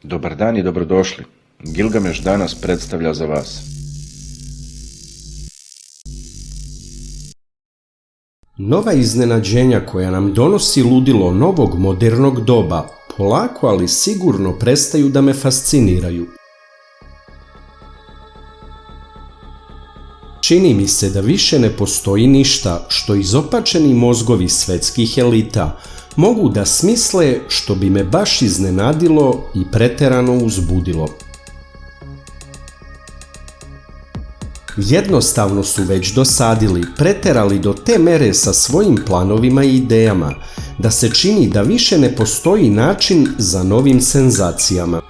Dobar dan i dobrodošli. Gilgameš danas predstavlja za vas. Nova iznenađenja koja nam donosi ludilo novog modernog doba polako ali sigurno prestaju da me fasciniraju. Čini mi se da više ne postoji ništa što izopačeni mozgovi svetskih elita mogu da smisle što bi me baš iznenadilo i preterano uzbudilo. Jednostavno su već dosadili, preterali do te mere sa svojim planovima i idejama, da se čini da više ne postoji način za novim senzacijama.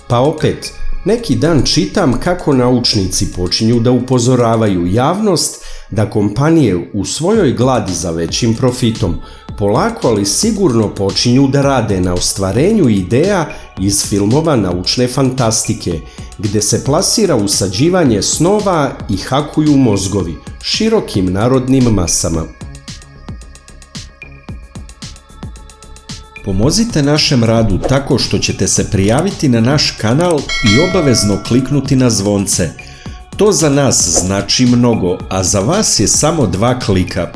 Pa opet, neki dan čitam kako naučnici počinju da upozoravaju javnost da kompanije u svojoj gladi za većim profitom polako ali sigurno počinju da rade na ostvarenju ideja iz filmova naučne fantastike, gde se plasira usađivanje snova i hakuju mozgovi širokim narodnim masama. Pomozite našem radu tako što ćete se prijaviti na naš kanal i obavezno kliknuti na zvonce. To za nas znači mnogo, a za vas je samo 2 klika.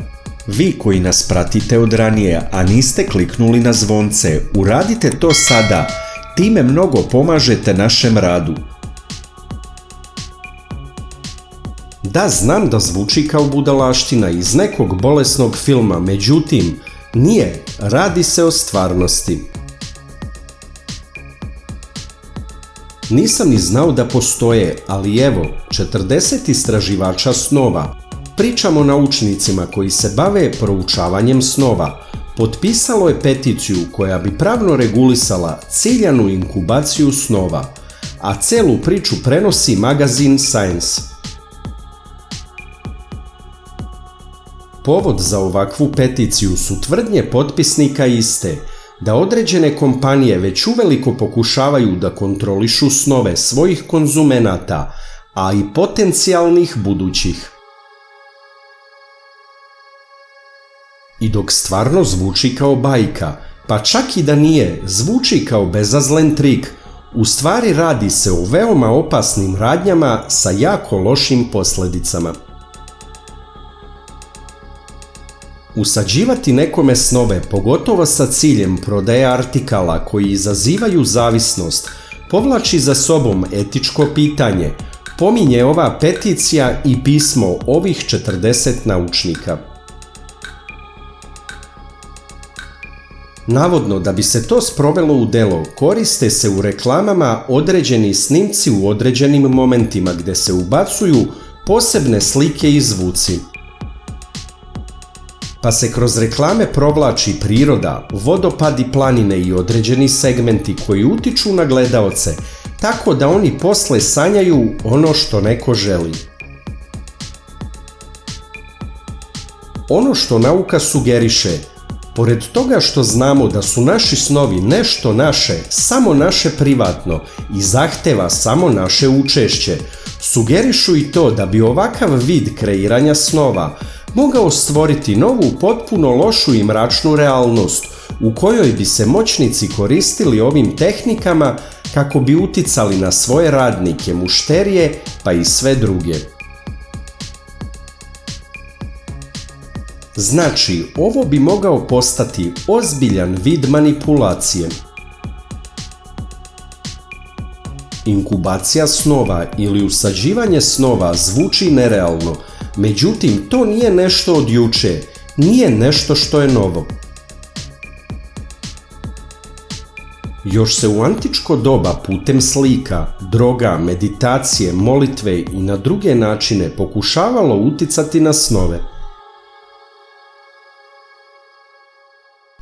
Vi koji nas pratite od ranije, a niste kliknuli na zvonce, uradite to sada. Time mnogo pomažete našem radu. Da, znam da zvuči kao budalaština iz nekog bolesnog filma, međutim, nije, radi se o stvarnosti. Nisam ni znao da postoje, ali evo, 40 istraživača snova, pričamo o naučnicima koji se bave proučavanjem snova, potpisalo je peticiju koja bi pravno regulisala ciljanu inkubaciju snova, a celu priču prenosi magazin Science. Povod za ovakvu peticiju su tvrdnje potpisnika iste, da određene kompanije već uveliko pokušavaju da kontrolišu snove svojih konzumenata, a i potencijalnih budućih. I dok stvarno zvuči kao bajka, pa čak i da nije, zvuči kao bezazlen trik, u stvari radi se o veoma opasnim radnjama sa jako lošim posledicama. Usađivati nekome snove, pogotovo sa ciljem prodaje artikala koji izazivaju zavisnost, povlači za sobom etičko pitanje, pominje ova peticija i pismo ovih 40 naučnika. Navodno, da bi se to sprovelo u delo, koriste se u reklamama određeni snimci u određenim momentima gde se ubacuju posebne slike i zvuci. Pa se kroz reklame provlači priroda, vodopadi, planine i određeni segmenti koji utiču na gledaoce, tako da oni posle sanjaju ono što neko želi. Ono što nauka sugeriše, pored toga što znamo da su naši snovi nešto naše, samo naše privatno i zahteva samo naše učešće, sugerišu i to da bi ovakav vid kreiranja snova mogao stvoriti novu potpuno lošu i mračnu realnost u kojoj bi se moćnici koristili ovim tehnikama kako bi uticali na svoje radnike, mušterije pa i sve druge. Znači, ovo bi mogao postati ozbiljan vid manipulacije. Inkubacija snova ili usađivanje snova zvuči nerealno, međutim to nije nešto od juče, nije nešto što je novo. Još se u antičko doba putem slika, droga, meditacije, molitve i na druge načine pokušavalo uticati na snove.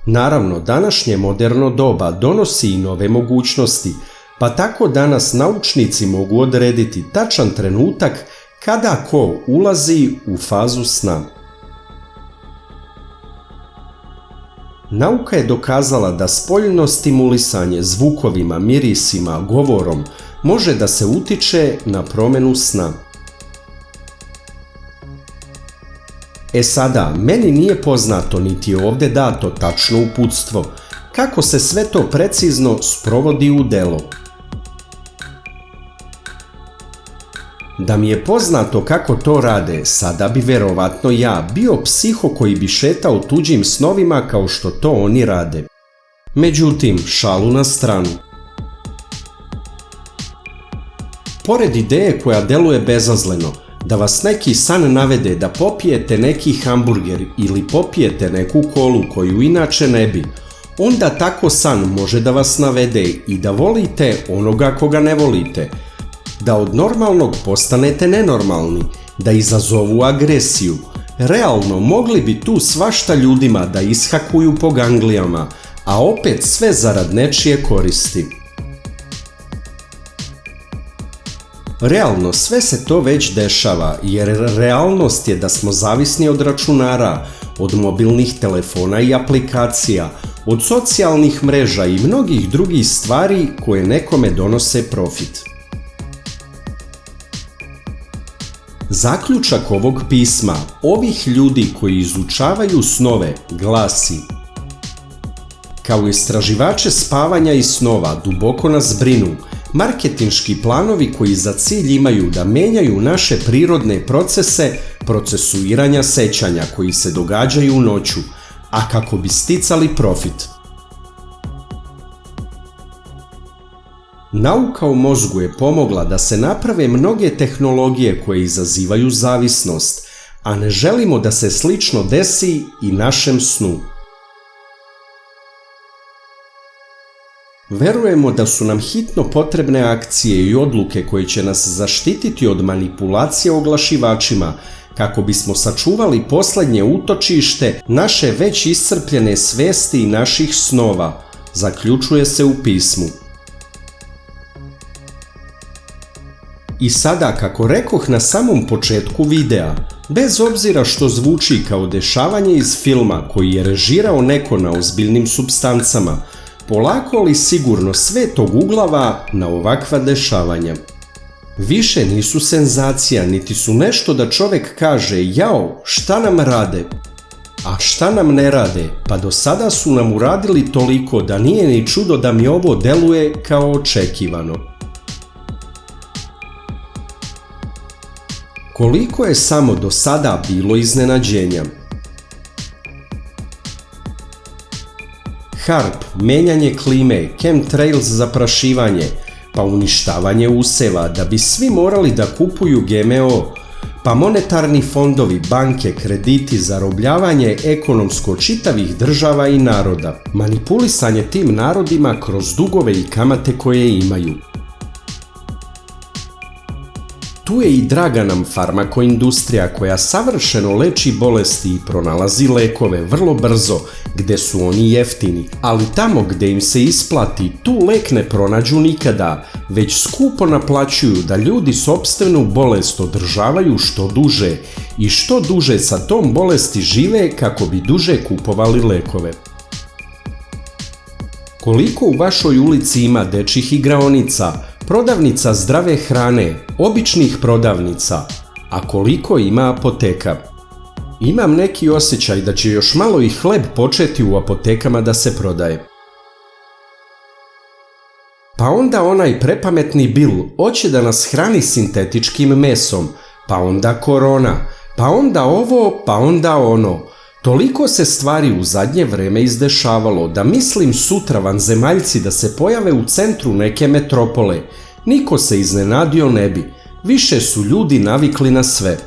Naravno, današnje moderno doba donosi i nove mogućnosti, pa tako danas naučnici mogu odrediti tačan trenutak kada ko ulazi u fazu sna. Nauka je dokazala da spoljno stimulisanje zvukovima, mirisima, govorom može da se utiče na promenu sna. Sada, meni nije poznato niti je ovde dato tačno uputstvo kako se sve to precizno sprovodi u delo. Da mi je poznato kako to rade, sada bi verovatno ja bio psiho koji bi šetao tuđim snovima kao što to oni rade. Međutim, šalu na stranu. Pored ideje koja deluje bezazleno, da vas neki san navede da popijete neki hamburger ili popijete neku kolu koju inače ne bi, onda tako san može da vas navede i da volite onoga koga ne volite, da od normalnog postanete nenormalni, da izazovu agresiju. Realno mogli bi tu svašta ljudima da ishakuju po ganglijama, a opet sve zarad nečije koristi. Realno sve se to već dešava, jer realnost je da smo zavisni od računara, od mobilnih telefona i aplikacija, od socijalnih mreža i mnogih drugih stvari koje nekome donose profit. Zaključak ovog pisma, ovih ljudi koji izučavaju snove, glasi: kao istraživače spavanja i snova duboko nas brinu marketinški planovi koji za cilj imaju da menjaju naše prirodne procese procesuiranja sećanja koji se događaju noću, a kako bi sticali profit. Nauka o mozgu je pomogla da se naprave mnoge tehnologije koje izazivaju zavisnost, a ne želimo da se slično desi i našem snu. Verujemo da su nam hitno potrebne akcije i odluke koje će nas zaštititi od manipulacije oglašivačima, kako bismo sačuvali poslednje utočište naše već iscrpljene svesti i naših snova, zaključuje se u pismu. I sada, kako rekoh na samom početku videa, bez obzira što zvuči kao dešavanje iz filma koji je režirao neko na ozbiljnim supstancama, polako ali sigurno sve to guglava na ovakva dešavanja. Više nisu senzacija, niti su nešto da čovek kaže jao, šta nam rade? A šta nam ne rade? Pa do sada su nam uradili toliko da nije ni čudo da mi ovo deluje kao očekivano. Koliko je samo do sada bilo iznenađenja. HARP, menjanje klime, chemtrails zaprašivanje, pa uništavanje useva da bi svi morali da kupuju GMO, pa monetarni fondovi, banke, krediti, zarobljavanje ekonomsko čitavih država i naroda, manipulisanje tim narodima kroz dugove i kamate koje imaju. Tu je i draga nam farmakoindustrija koja savršeno leči bolesti i pronalazi lekove vrlo brzo gde su oni jeftini, ali tamo gde im se isplati tu lek ne pronađu nikada, već skupo naplaćuju da ljudi sopstvenu bolest održavaju što duže i što duže sa tom bolesti žive kako bi duže kupovali lekove. Koliko u vašoj ulici ima dečjih igraonica, prodavnica zdrave hrane, običnih prodavnica, a koliko ima apoteka? Imam neki osjećaj da će još malo i hleb početi u apotekama da se prodaje. Pa onda onaj prepametni Bill hoće da nas hrani sintetičkim mesom, pa onda korona, pa onda ovo, pa onda ono. Toliko se stvari u zadnje vreme izdešavalo da mislim sutra vanzemaljci da se pojave u centru neke metropole. Niko se iznenadio ne bi, više su ljudi navikli na sve.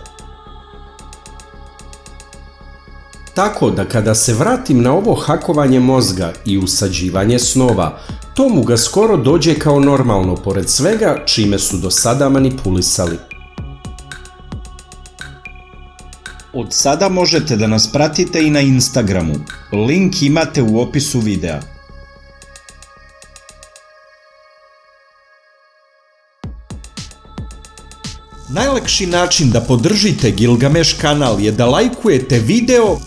Tako da kada se vratim na ovo hakovanje mozga i usađivanje snova, to mu ga skoro dođe kao normalno pored svega čime su do sada manipulisali. Od sada možete da nas pratite i na Instagramu. Link imate u opisu videa. Najlakši način da podržite Gilgamesh kanal je da lajkujete video,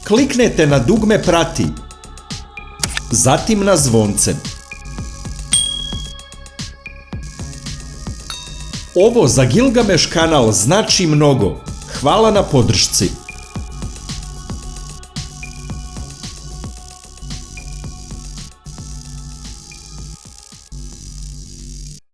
kliknete na dugme prati, zatim na zvonce. Ovo za Gilgamesh kanal znači mnogo. Hvala na podršci.